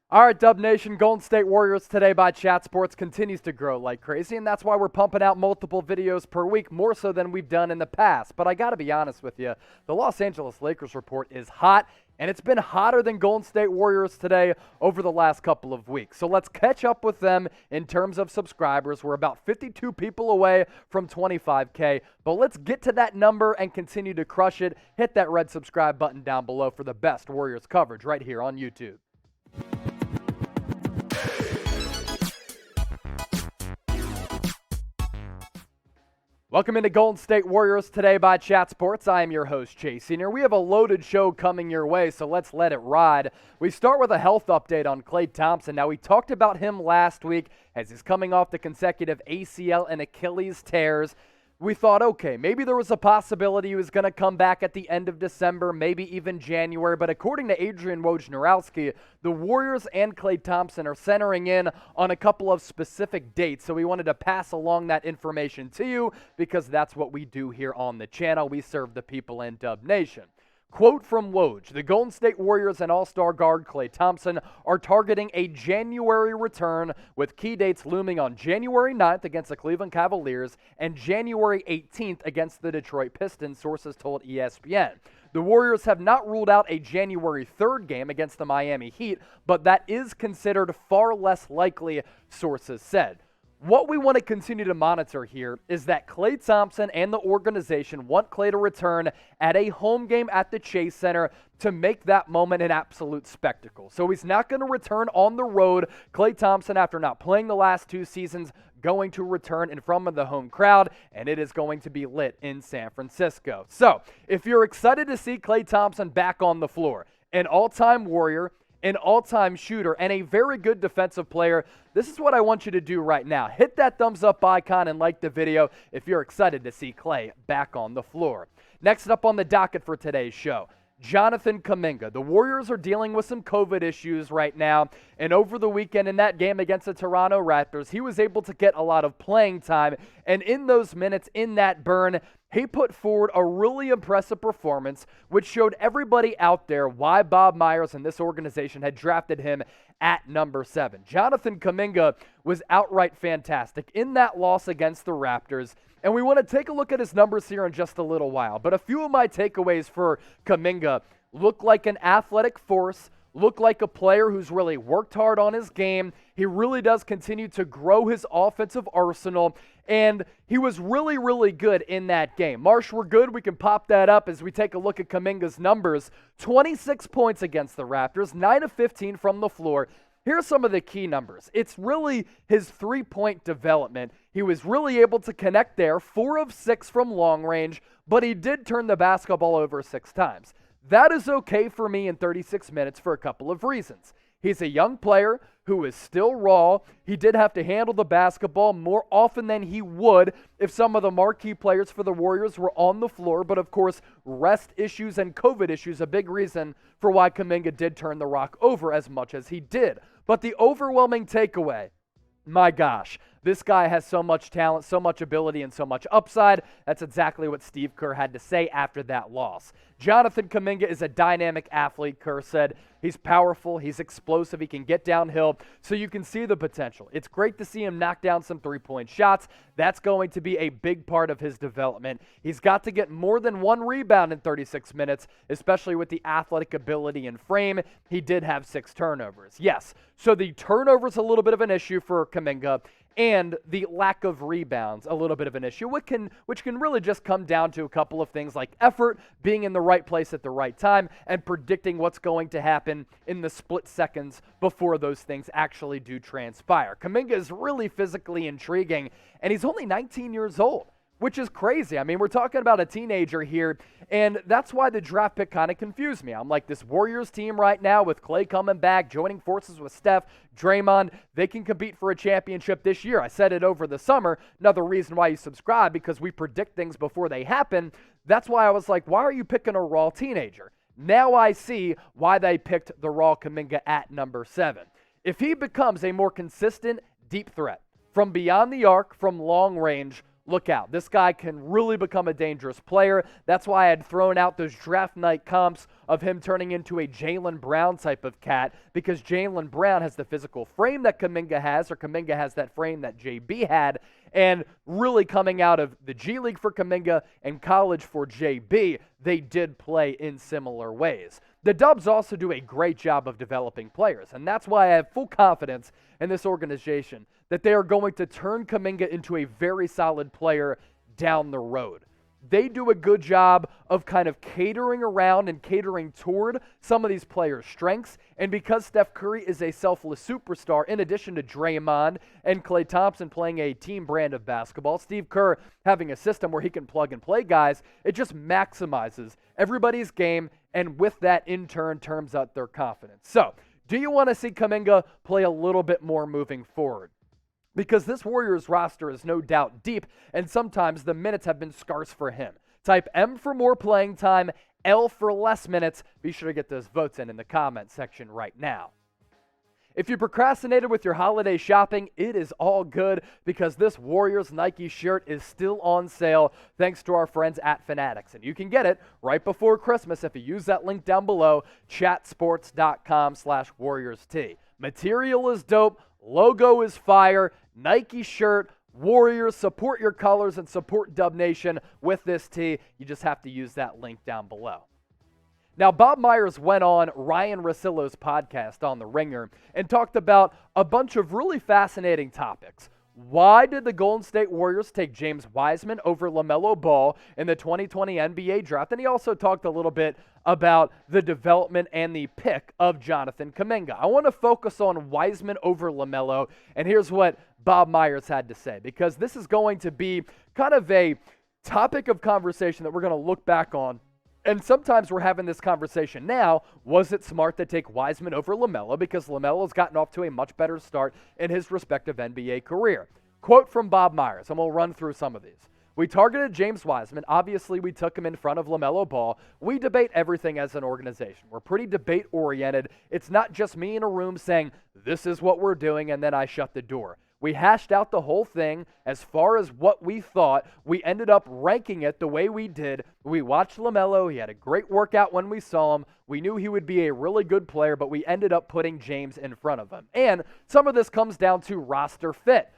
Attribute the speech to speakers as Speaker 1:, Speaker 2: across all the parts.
Speaker 1: All right, Dub Nation, Golden State Warriors today by Chat Sports continues to grow like crazy, and that's why we're pumping out multiple videos per week, more so than we've done in the past. But I got to be honest with you, the Los Angeles Lakers report is hot, and it's been hotter than Golden State Warriors today over the last couple of weeks. So let's catch up with them in terms of subscribers. We're about 52 people away from 25K, but let's get to that number and continue to crush it. Hit that red subscribe button down below for the best Warriors coverage right here on YouTube. Welcome into Golden State Warriors today by Chat Sports. I am your host, Chase Senior. We have a loaded show coming your way, so let's let it ride. We start with a health update on Klay Thompson. Now, we talked about him last week as he's coming off the consecutive ACL and Achilles tears. We thought, okay, maybe there was a possibility he was going to come back at the end of December, maybe even January. But according to Adrian Wojnarowski, the Warriors and Klay Thompson are centering in on a couple of specific dates. So we wanted to pass along that information to you because that's what we do here on the channel. We serve the people in Dub Nation. Quote from Woj, the Golden State Warriors and All-Star guard Klay Thompson are targeting a January return with key dates looming on January 9th against the Cleveland Cavaliers and January 18th against the Detroit Pistons, sources told ESPN. The Warriors have not ruled out a January 3rd game against the Miami Heat, but that is considered far less likely, sources said. What we want to continue to monitor here is that Klay Thompson and the organization want Klay to return at a home game at the Chase Center to make that moment an absolute spectacle. So he's not going to return on the road. Klay Thompson, after not playing the last two seasons, going to return in front of the home crowd, and it is going to be lit in San Francisco. So if you're excited to see Klay Thompson back on the floor, an all-time Warrior, an all-time shooter, and a very good defensive player, this is what I want you to do right now. Hit that thumbs up icon and like the video if you're excited to see Klay back on the floor. Next up on the docket for today's show, Jonathan Kuminga. The Warriors are dealing with some COVID issues right now, and over the weekend in that game against the Toronto Raptors, he was able to get a lot of playing time, and in those minutes, in that burn, he put forward a really impressive performance, which showed everybody out there why Bob Myers and this organization had drafted him at number 7. Jonathan Kuminga was outright fantastic in that loss against the Raptors, and we want to take a look at his numbers here in just a little while. But a few of my takeaways for Kuminga: look like an athletic force, look like a player who's really worked hard on his game. He really does continue to grow his offensive arsenal, and he was really, really good in that game. Marsh, we're good. We can pop that up as we take a look at Kuminga's numbers. 26 points against the Raptors, 9 of 15 from the floor. Here's some of the key numbers. It's really his three-point development. He was really able to connect there, 4 of 6 from long range, but he did turn the basketball over 6 times. That is okay for me in 36 minutes for a couple of reasons. He's a young player who is still raw. He did have to handle the basketball more often than he would if some of the marquee players for the Warriors were on the floor. But of course, rest issues and COVID issues, a big reason for why Kuminga did turn the rock over as much as he did. But the overwhelming takeaway, my gosh, this guy has so much talent, so much ability, and so much upside. That's exactly what Steve Kerr had to say after that loss. Jonathan Kuminga is a dynamic athlete, Kerr said. He's powerful, he's explosive, he can get downhill, so you can see the potential. It's great to see him knock down some three-point shots. That's going to be a big part of his development. He's got to get more than 1 rebound in 36 minutes, especially with the athletic ability and frame. He did have 6 turnovers. Yes, so the turnover's a little bit of an issue for Kuminga, and the lack of rebounds, a little bit of an issue, which can really just come down to a couple of things like effort, being in the right place at the right time, and predicting what's going to happen in the split seconds before those things actually do transpire. Kuminga is really physically intriguing, and he's only 19 years old, which is crazy. I mean, we're talking about a teenager here, and that's why the draft pick kind of confused me. I'm like, this Warriors team right now with Klay coming back, joining forces with Steph, Draymond, they can compete for a championship this year. I said it over the summer. Another reason why you subscribe, because we predict things before they happen. That's why I was like, why are you picking a raw teenager? Now I see why they picked the raw Kuminga at number 7. If he becomes a more consistent deep threat from beyond the arc, from long range, look out. This guy can really become a dangerous player. That's why I had thrown out those draft night comps of him turning into a Jaylen Brown type of cat, because Jaylen Brown has the physical frame that Kuminga has, or Kuminga has that frame that JB had, and really coming out of the G League for Kuminga and college for JB, they did play in similar ways. The Dubs also do a great job of developing players, and that's why I have full confidence in this organization that they are going to turn Kuminga into a very solid player down the road. They do a good job of kind of catering around and catering toward some of these players' strengths, and because Steph Curry is a selfless superstar, in addition to Draymond and Klay Thompson playing a team brand of basketball, Steve Kerr having a system where he can plug and play guys, it just maximizes everybody's game, and with that, in turn, turns up their confidence. So, do you want to see Kuminga play a little bit more moving forward? Because this Warriors roster is no doubt deep, and sometimes the minutes have been scarce for him. Type M for more playing time, L for less minutes. Be sure to get those votes in the comment section right now. If you procrastinated with your holiday shopping, it is all good, because this Warriors Nike shirt is still on sale thanks to our friends at Fanatics. And you can get it right before Christmas if you use that link down below, chatsports.com/WarriorsT. Material is dope, logo is fire, Nike shirt, Warriors, support your colors and support Dub Nation with this tee. You just have to use that link down below. Now, Bob Myers went on Ryan Russillo's podcast on The Ringer and talked about a bunch of really fascinating topics. Why did the Golden State Warriors take James Wiseman over LaMelo Ball in the 2020 NBA draft? And he also talked a little bit about the development and the pick of Jonathan Kuminga. I want to focus on Wiseman over LaMelo, and here's what Bob Myers had to say, because this is going to be kind of a topic of conversation that we're going to look back on. And sometimes we're having this conversation now. Was it smart to take Wiseman over LaMelo? Because LaMelo's gotten off to a much better start in his respective NBA career. Quote from Bob Myers, and we'll run through some of these. We targeted James Wiseman. Obviously, we took him in front of LaMelo Ball. We debate everything as an organization. We're pretty debate-oriented. It's not just me in a room saying, this is what we're doing, and then I shut the door. We hashed out the whole thing as far as what we thought. We ended up ranking it the way we did. We watched LaMelo. He had a great workout when we saw him. We knew he would be a really good player, but we ended up putting James in front of him. And some of this comes down to roster fit.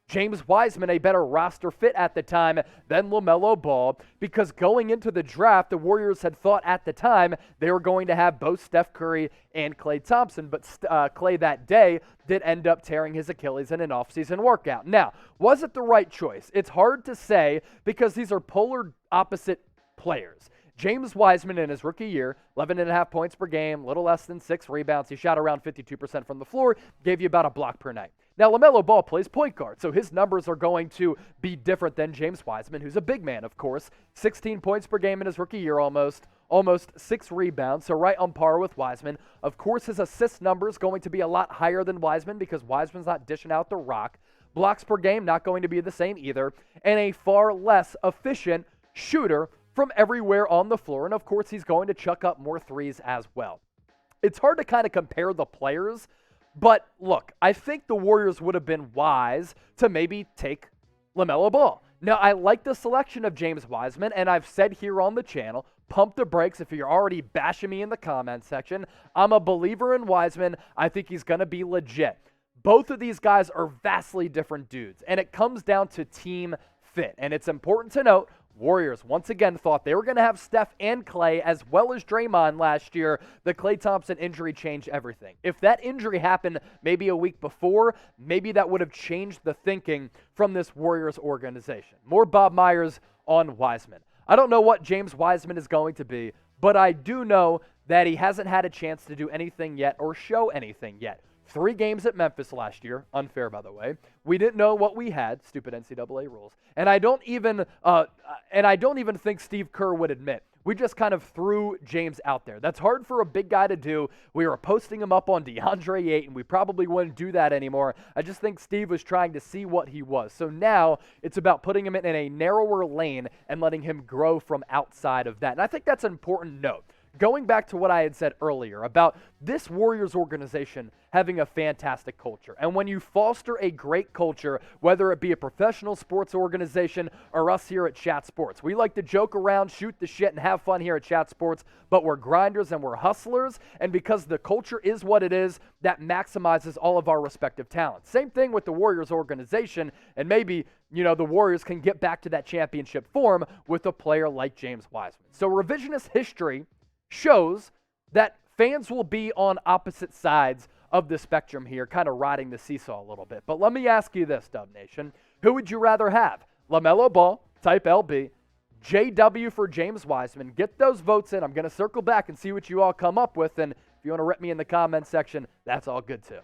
Speaker 1: James Wiseman, a better roster fit at the time than LaMelo Ball, because going into the draft, the Warriors had thought at the time they were going to have both Steph Curry and Klay Thompson, but Klay that day did end up tearing his Achilles in an offseason workout. Now, was it the right choice? It's hard to say, because these are polar opposite players. James Wiseman in his rookie year, 11.5 points per game, little less than 6 rebounds. He shot around 52% from the floor, gave you about a block per night. Now, LaMelo Ball plays point guard, so his numbers are going to be different than James Wiseman, who's a big man, of course. 16 points per game in his rookie year almost 6 rebounds, so right on par with Wiseman. Of course, his assist number is going to be a lot higher than Wiseman, because Wiseman's not dishing out the rock. Blocks per game, not going to be the same either, and a far less efficient shooter from everywhere on the floor, and of course, he's going to chuck up more threes as well. It's hard to kind of compare the players, but look, I think the Warriors would have been wise to maybe take LaMelo Ball. Now, I like the selection of James Wiseman, and I've said here on the channel, pump the brakes if you're already bashing me in the comment section. I'm a believer in Wiseman. I think he's going to be legit. Both of these guys are vastly different dudes, and it comes down to team fit. And it's important to note, Warriors once again thought they were going to have Steph and Klay as well as Draymond last year. The Klay Thompson injury changed everything. If that injury happened maybe a week before, maybe that would have changed the thinking from this Warriors organization. More Bob Myers on Wiseman. I don't know what James Wiseman is going to be, but I do know that he hasn't had a chance to do anything yet or show anything yet. 3 games at Memphis last year. Unfair, by the way. We didn't know what we had. Stupid NCAA rules. And I don't even think Steve Kerr would admit. We just kind of threw James out there. That's hard for a big guy to do. We were posting him up on DeAndre Ayton, and we probably wouldn't do that anymore. I just think Steve was trying to see what he was. So now it's about putting him in a narrower lane and letting him grow from outside of that. And I think that's an important note. going back to what I had said earlier about this Warriors organization having a fantastic culture. And when you foster a great culture, whether it be a professional sports organization or us here at Chat Sports, we like to joke around, shoot the shit, and have fun here at Chat Sports, but we're grinders and we're hustlers. And because the culture is what it is, that maximizes all of our respective talents. Same thing with the Warriors organization, and maybe, the Warriors can get back to that championship form with a player like James Wiseman. So revisionist history shows that fans will be on opposite sides of the spectrum here, kind of riding the seesaw a little bit. But let me ask you this, Dub Nation. Who would you rather have? LaMelo Ball, type LB, JW for James Wiseman. Get those votes in. I'm going to circle back and see what you all come up with. And if you want to rip me in the comments section, that's all good too.